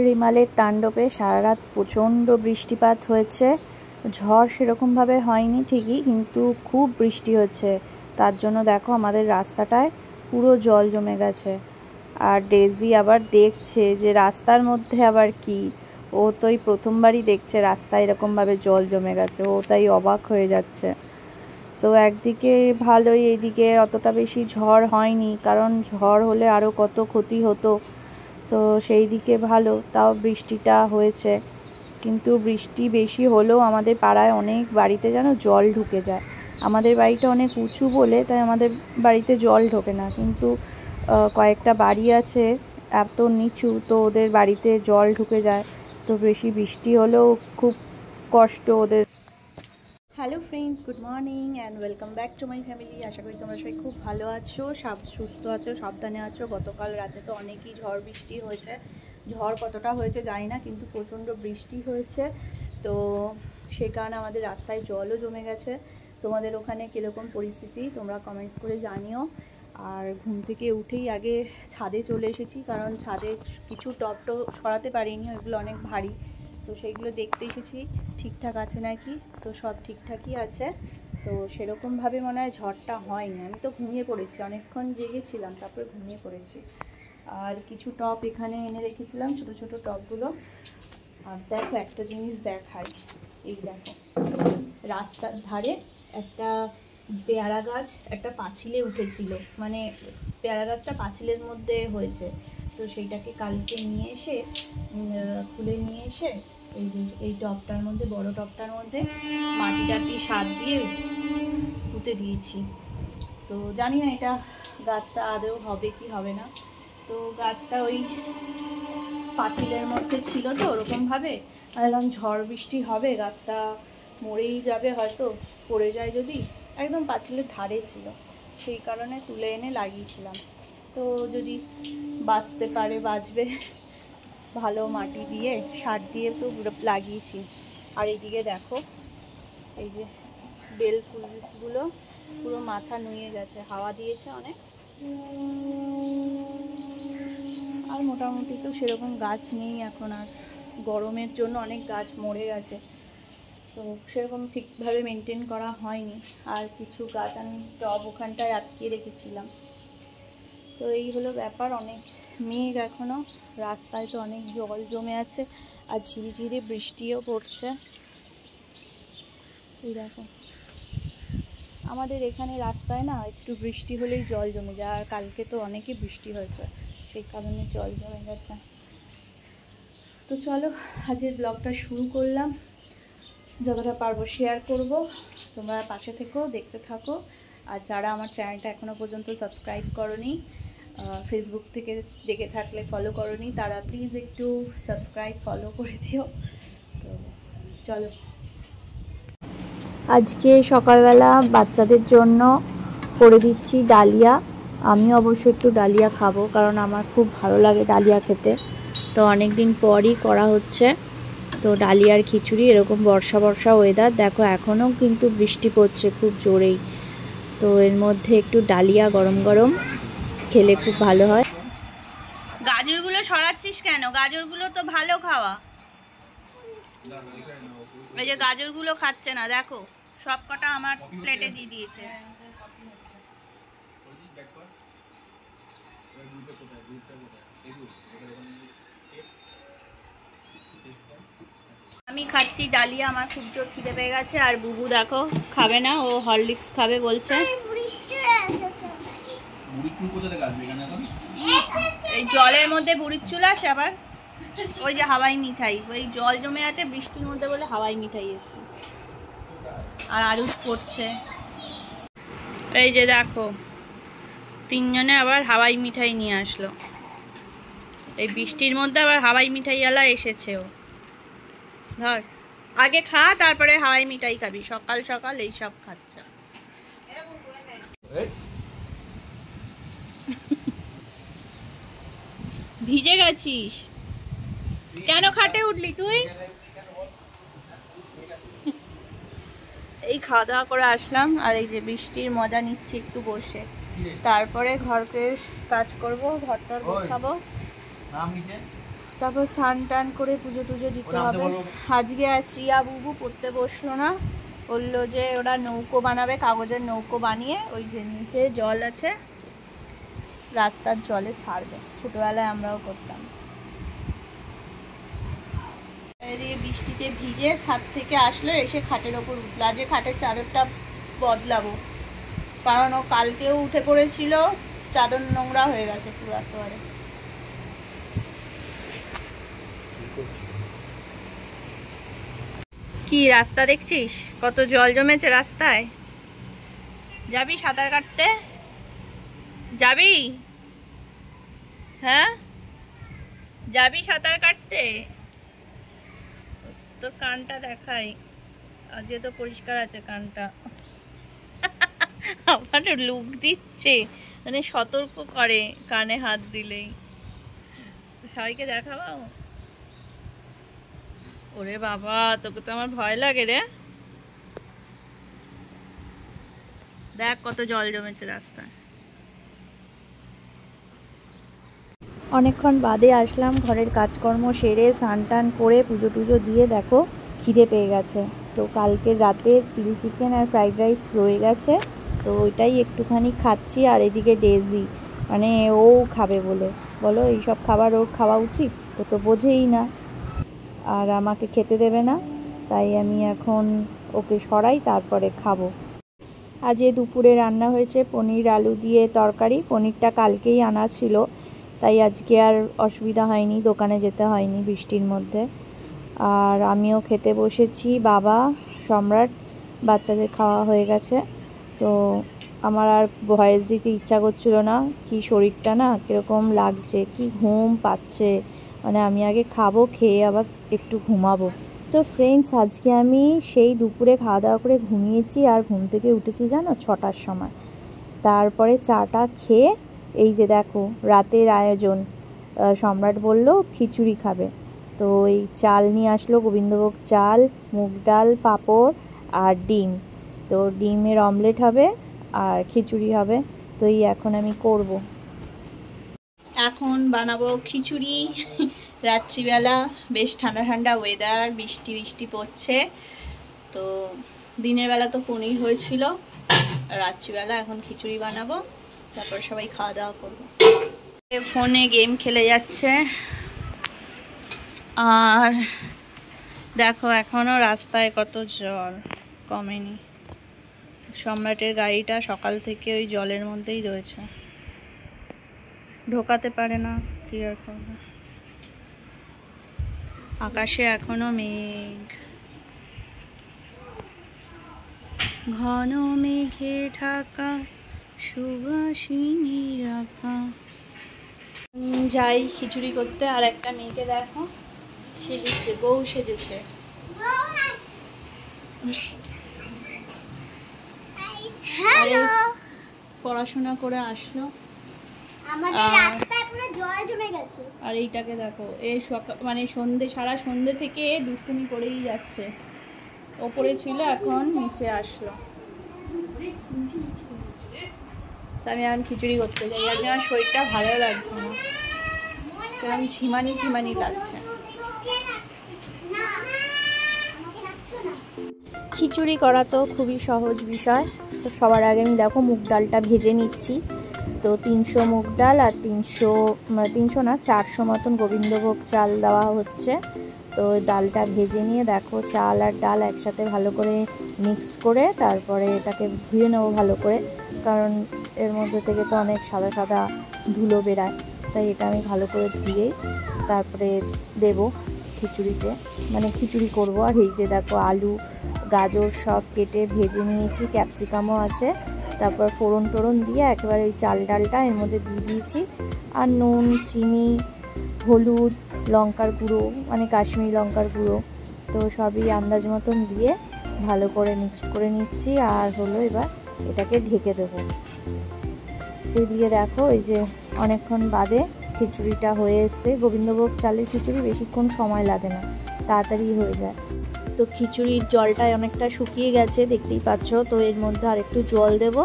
রিমালের তাণ্ডবে সারা রাত প্রচণ্ড বৃষ্টিপাত হয়েছে। ঝড় সেরকমভাবে হয়নি ঠিকই, কিন্তু খুব বৃষ্টি হচ্ছে। তার জন্য দেখো আমাদের রাস্তাটায় পুরো জল জমে গেছে। আর ডেজি আবার দেখছে যে রাস্তার মধ্যে আবার কি, ও তো এই প্রথমবারই দেখছে রাস্তায় এরকমভাবে জল জমে গেছে। ও তাই অবাক হয়ে যাচ্ছে। তো একদিকে ভালোই, এইদিকে অতটা বেশি ঝড় হয়নি, কারণ ঝড় হলে আরও কত ক্ষতি হতো। তো সেই দিকে ভালো, তাও বৃষ্টিটা হয়েছে। কিন্তু বৃষ্টি বেশি হলেও আমাদের পাড়ায় অনেক বাড়িতে যেন জল ঢুকে যায়। আমাদের বাড়িটা অনেক উঁচু বলে তাই আমাদের বাড়িতে জল ঢোকে না, কিন্তু কয়েকটা বাড়ি আছে এত নিচু, তো ওদের বাড়িতে জল ঢুকে যায়। তো বেশি বৃষ্টি হলেও খুব কষ্ট ওদের। Hello friends, good morning and welcome back to my family. আশা করি তোমরা সবাই খুব ভালো আছো, সুস্থ আছো, সাবধানে আছো। গতকাল রাতে তো অনেকই ঝড় বৃষ্টি হয়েছে। ঝড় কতটা হয়েছে জানি না, কিন্তু প্রচণ্ড বৃষ্টি হয়েছে। তো সে কারণে আমাদের রাস্তায় জলও জমে গেছে। তোমাদের ওখানে কীরকম পরিস্থিতি তোমরা কমেন্টস করে জানিও। আর ঘুম থেকে উঠেই আগে ছাদে চলে এসেছি, কারণ ছাদে কিছু টব সরাতে পারিনি, ওইগুলো অনেক ভারী। তো সেইগুলো দেখতে এসেছি ঠিকঠাক আছে নাকি। তো সব ঠিকঠাকই আছে। তো সেরকমভাবে মনে হয় ঝড়টা হয়নি। আমি তো ঘুমিয়ে পড়েছি, অনেকক্ষণ জেগেছিলাম, তারপরে ঘুমিয়ে পড়েছি। আর কিছু টব এখানে এনে রেখেছিলাম, ছোট ছোট টবগুলো। আর দেখো একটা জিনিস দেখাই, এই দেখো রাস্তার ধারে একটা পেয়ারা গাছ একটা পাঁচিলে উঠেছিল, মানে পেয়ারা গাছটা পাঁচিলের মধ্যে হয়েছে। তো সেইটাকে কালকে নিয়ে এসে খুলে নিয়ে এসে এই যে এই টবটার মধ্যে, বড় টবটার মধ্যে মাটি টাটি সার দিয়ে পুঁতে দিয়েছি। তো জানি না এটা গাছটা আদৌ হবে কি হবে না। তো গাছটা ওই পাঁচিলের মধ্যে ছিল, তো ওরকমভাবে ভাবলাম ঝড় বৃষ্টি হবে, গাছটা মরেই যাবে হয়তো, পড়ে যায় যদি। একদম পাঁচিলের ধারে ছিল, সেই কারণে তুলে এনে লাগিয়েছিলাম। তো যদি বাঁচতে পারে বাঁচবে, ভালো মাটি দিয়ে সার দিয়ে তো লাগিয়েছি। আর এইদিকে দেখো এই যে বেল ফুলগুলো পুরো মাথা নুয়ে গেছে, হাওয়া দিয়েছে অনেক। আর মোটামুটি তো সেরকম গাছ নেই এখন, আর গরমের জন্য অনেক গাছ মরে গেছে। তো সেরকম ঠিকভাবে মেনটেন করা হয়নি। আর কিছু গাছ আমি টব ওখানটায় আটকিয়ে রেখেছিলাম। তো এই হলো ব্যাপার। অনেক মেঘ এখনও, রাস্তায় তো অনেক জল জমে আছে, আর ঝিরিঝিরি বৃষ্টিও পড়ছে। এই দেখো আমাদের এখানে রাস্তায় না একটু বৃষ্টি হলেই জল জমে যায়, আর কালকে তো অনেকই বৃষ্টি হয়েছে, সেই কারণে জল জমে গেছে। তো চলো আজকের ব্লগটা শুরু করলাম, যতটা পারবো শেয়ার করব। তোমরা পাশে থেকেও দেখতে থাকো। আর যারা আমার চ্যানেলটা এখনও পর্যন্ত সাবস্ক্রাইব করোনি, ফেসবুক থেকে দেখে থাকলে ফলো করোনি, তারা প্লিজ একটু সাবস্ক্রাইব ফলো করে দিও। তো চলো, আজকে সকালবেলা বাচ্চাদের জন্য করে দিচ্ছি ডালিয়া। আমি অবশ্য একটু ডালিয়া খাবো, কারণ আমার খুব ভালো লাগে ডালিয়া খেতে। তো অনেক দিন পরই করা হচ্ছে। তো ডালিয়ার খিচুড়ি, এরকম বর্ষা বর্ষা ওয়েদার, দেখো এখনও কিন্তু বৃষ্টি পড়ছে খুব জোরেই। তো এর মধ্যে একটু ডালিয়া গরম গরম খেলে খুব ভালো হয়। গাজরগুলো সরাচ্ছিস কেন? গাজরগুলো তো ভালো খাওয়া। এই যে গাজরগুলো খাচ্ছে না, দেখো সব কটা আমার প্লেটে দিয়ে দিয়েছে। আমি খাচ্ছি ডালিয়া, আমার খুব জোর খিদে পেয়ে গেছে। আর বুবু দেখো খাবে না, ও হরলিক্স খাবে বলছে। এই জলের মধ্যে বুড়ির চুল আসে আবার। ওই যে হাওয়াই মিঠাই, ওই জল জমে আছে বৃষ্টির মধ্যে বলে হাওয়াই মিঠাই এসছে। আর আরুষ পড়ছে। এই যে দেখো তিনজনে আবার হাওয়াই মিঠাই নিয়ে আসলো। এই বৃষ্টির মধ্যে আবার হাওয়াই মিঠাইওয়ালা এসেছে। ও ধর আগে খা, তারপরে হাওয়াই মিঠাই খাবি। সকাল সকাল এইসব খাচ্ছ। ভিজে গেছিস কেন? খাটে উঠলি তুই? এই খাওয়া দাওয়া করে আসলাম, আর এই যে বৃষ্টির মজা নিচ্ছি একটু বসে। তারপরে ঘরকে কাজ করব, ঘরটার গোছাবো। তারপর স্নান টান করে পুজো টুজো দিতে হবে। আজকে আর শ্রিয়া বুবু পড়তে বসলো না, বললো যে ওরা নৌকো বানাবে, কাগজের নৌকো বানিয়ে ওই যে নিচে জল আছে রাস্তার জলে ছাড়বে। ছোটবেলায় আমরাও করতাম। এদিকে বৃষ্টিতে ভিজে ছাদ থেকে আসলো, এসে খাটের ওপর উঠলো। আজকে খাটের চাদরটা বদলাবো, কারণ ও কালকেও উঠে পড়েছিল, চাদর নোংরা হয়ে গেছে পুরো একেবারে। কি রাস্তা দেখছিস কত জল জমেছে রাস্তায়? যাবি সাঁতার কাটতে? যাবি? হ্যাঁ যাবি সাঁতার কাটতে? তোর কানটা দেখাই, আজকে তো পরিষ্কার আছে কানটা। আবার লুক দিচ্ছে, মানে সতর্ক করে কানে হাত দিলেই। সবাইকে দেখাবো? ওরে বাবা, তোকে তো আমার ভয় লাগে রে। দেখ কত জল জমেছে রাস্তায়। অনেকক্ষণ বাদে আসলাম, ঘরের কাজকর্ম সেরে স্নান টান করে পুজো টুজো দিয়ে দেখো খিদে পেয়ে গেছে। তো কালকের রাতে চিলি চিকেন আর ফ্রাইড রাইস রয়ে গেছে, তো ওইটাই একটুখানি খাচ্ছি। আর এদিকে ডেজি মানে ও খাবে বলে, বলো এইসব খাবার ওর খাওয়া উচিত? ও তো বোঝেই না, আর আমাকে খেতে দেবে না, তাই আমি এখন ওকে সরাই, তারপরে খাবো। আজ দুপুরে রান্না হয়েছে পনির আলু দিয়ে তরকারি। পনিরটা কালকেই আনা ছিল, তাই আজকে আর অসুবিধা হয়নি, দোকানে যেতে হয়নি বৃষ্টির মধ্যে। আর আমিও খেতে বসেছি, বাবা, সম্রাট, বাচ্চাদের খাওয়া হয়ে গেছে। তো আমার আর ভয়েস দিতে ইচ্ছা করছিল না, কি শরীরটা না কীরকম লাগছে, কি ঘুম পাচ্ছে, মানে আমি আগে খাবো, খেয়ে আবার একটু ঘুমাবো। তো ফ্রেন্ডস, আজকে আমি সেই দুপুরে খাওয়া দাওয়া করে ঘুমিয়েছি, আর ঘুম থেকে উঠেছি জানো 6টার সময়। তারপরে চাটা খেয়ে এই যে দেখো রাতের আয়োজন, সম্রাট বলল খিচুড়ি খাবে, তো এই চাল নিয়ে আসলো, গোবিন্দভোগ চাল, মুগ ডাল, পাঁপড় আর ডিম। তো ডিমের অমলেট হবে আর খিচুড়ি হবে। তো এই এখন আমি করব, এখন বানাবো খিচুড়ি। রাত্রিবেলা বেশ ঠান্ডা ঠান্ডা ওয়েদার, বৃষ্টি বৃষ্টি পড়ছে। তো দিনের বেলা তো পনির হয়েছিল, রাত্রিবেলা এখন খিচুড়ি বানাবো, তারপর সবাই খাওয়া দাওয়া করবো। ফোনে গেম খেলে যাচ্ছে। আর দেখো এখনো রাস্তায় কত জল, কমেনি। সম্রাটের গাড়িটা সকাল থেকে ওই জলের মধ্যেই রয়েছে, ঢোকাতে পারে না, কি আর করবে। আকাশে এখনো মেঘ, ঘন মেঘে ঢাকা, সুবাসিনী রাখা। যাই খিচুড়ি করতে। আর একটা মেয়েকে দেখো সেজেছে, বউ সেজেছে। পড়াশোনা করে আসলো, আর এইটাকে দেখো এই মানে সন্ধে, সারা সন্ধে থেকে দুষ্টুমি করেই যাচ্ছে। ওপরে ছিল, এখন নিচে আসলো। আমি এখন খিচুড়ি করতে যাই। আজ আমার শরীরটা ভালো লাগছে না, কেমন ঝিমানি ঝিমানি লাগছে। খিচুড়ি করা তো খুবই সহজ বিষয়। তো সবার আগে আমি দেখো মুগ ডালটা ভেজে নিচ্ছি। তো 300 মুগ ডাল আর 300 না 400 মতন গোবিন্দভোগ চাল দেওয়া হচ্ছে। তো ডালটা ভেজে নিয়ে দেখো চাল আর ডাল একসাথে ভালো করে মিক্সড করে তারপরে এটাকে ধুয়ে নেবো ভালো করে, কারণ এর মধ্যে থেকে তো অনেক সাদা সাদা ধুলো বেরায়। তাই এটা আমি ভালো করে ধুয়ে তারপরে দেব খিচুড়িতে, মানে খিচুড়ি করব। আর এই যে দেখো আলু গাজর সব কেটে ভেজে নিয়েছি, ক্যাপসিকামও আছে। তারপর ফোড়ন টোড়ন দিয়ে একেবারে ওই চাল ডালটা এর মধ্যে দিয়ে দিয়েছি। আর নুন, চিনি, হলুদ, লঙ্কার গুঁড়ো, মানে কাশ্মীরি লঙ্কার গুঁড়ো, তো সবই আন্দাজ মতন দিয়ে ভালো করে মিক্সড করে নিচ্ছি। আর হলো এবার এটাকে ঢেকে দেবো। দিয়ে দেখো এই যে অনেকক্ষণ বাদে খিচুড়িটা হয়ে এসছে। গোবিন্দভোগ চালের খিচুড়ি বেশিক্ষণ সময় লাগে না, তাড়াতাড়ি হয়ে যায়। তো খিচুড়ির জলটাই অনেকটা শুকিয়ে গেছে, দেখতেই পাচ্ছ। তো এর মধ্যে আর একটু জল দেব,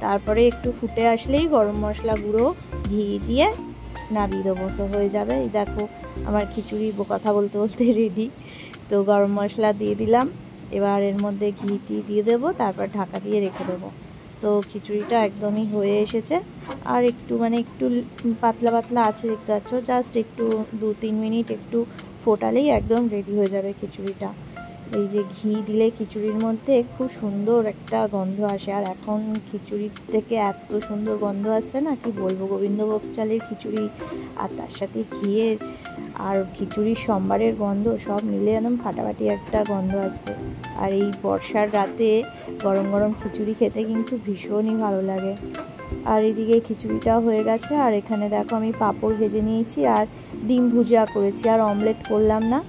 তারপরে একটু ফুটে আসলেই গরম মশলা গুঁড়ো ঘি দিয়ে নামিয়ে দেবো, তো হয়ে যাবে। এই দেখো আমার খিচুড়ি কথা বলতে বলতে রেডি। তো গরম মশলা দিয়ে দিলাম, এবার এর মধ্যে ঘি দিয়ে দেবো, তারপর ঢাকা দিয়ে রেখে দেবো। তো খিচুড়িটা একদমই হয়ে এসেছে, আর একটু একটু পাতলা পাতলা আছে দেখতে পাচ্ছ, জাস্ট একটু 2-3 মিনিট একটু ফোটালেই একদম রেডি হয়ে যাবে খিচুড়িটা। এই যে ঘি দিলে খিচুড়ির মধ্যে খুব সুন্দর একটা গন্ধ আসে, আর এখন খিচুড়ির থেকে এত সুন্দর গন্ধ আসছে না, কি বলবো। গোবিন্দভোগ চালের খিচুড়ি আর তার সাথে ঘিয়ের আর খিচুড়ির সম্বারের গন্ধ সব মিলে একদম ফাটাফাটি একটা গন্ধ আছে। আর এই বর্ষার রাতে গরম গরম খিচুড়ি খেতে কিন্তু ভীষণই ভালো লাগে। আর এদিকে খিচুড়িটাও হয়ে গেছে, আর এখানে দেখো আমি পাঁপড় ভেজে নিয়েছি আর ডিম ভুজিয়া করেছি, আর অমলেট করলাম না,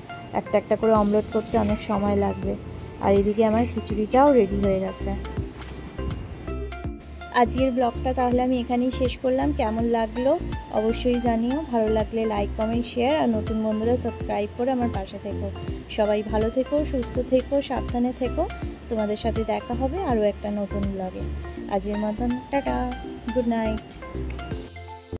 একটা একটা করে অমলেট করতে অনেক সময় লাগবে। আর এদিকে আমার খিচুড়িটাও রেডি হয়ে গেছে। আজকের ব্লগটা তাহলে আমি এখানেই শেষ করলাম। কেমন লাগলো অবশ্যই জানিও, ভালো লাগলে লাইক কমেন্ট শেয়ার, আর নতুন বন্ধুরা সাবস্ক্রাইব করে আমার পাশে থেকো। সবাই ভালো থেকো, সুস্থ থেকো, সাবধানে থেকো। তোমাদের সাথে দেখা হবে আরও একটা নতুন ব্লগে। আজকের মতন টাটা, গুড নাইট।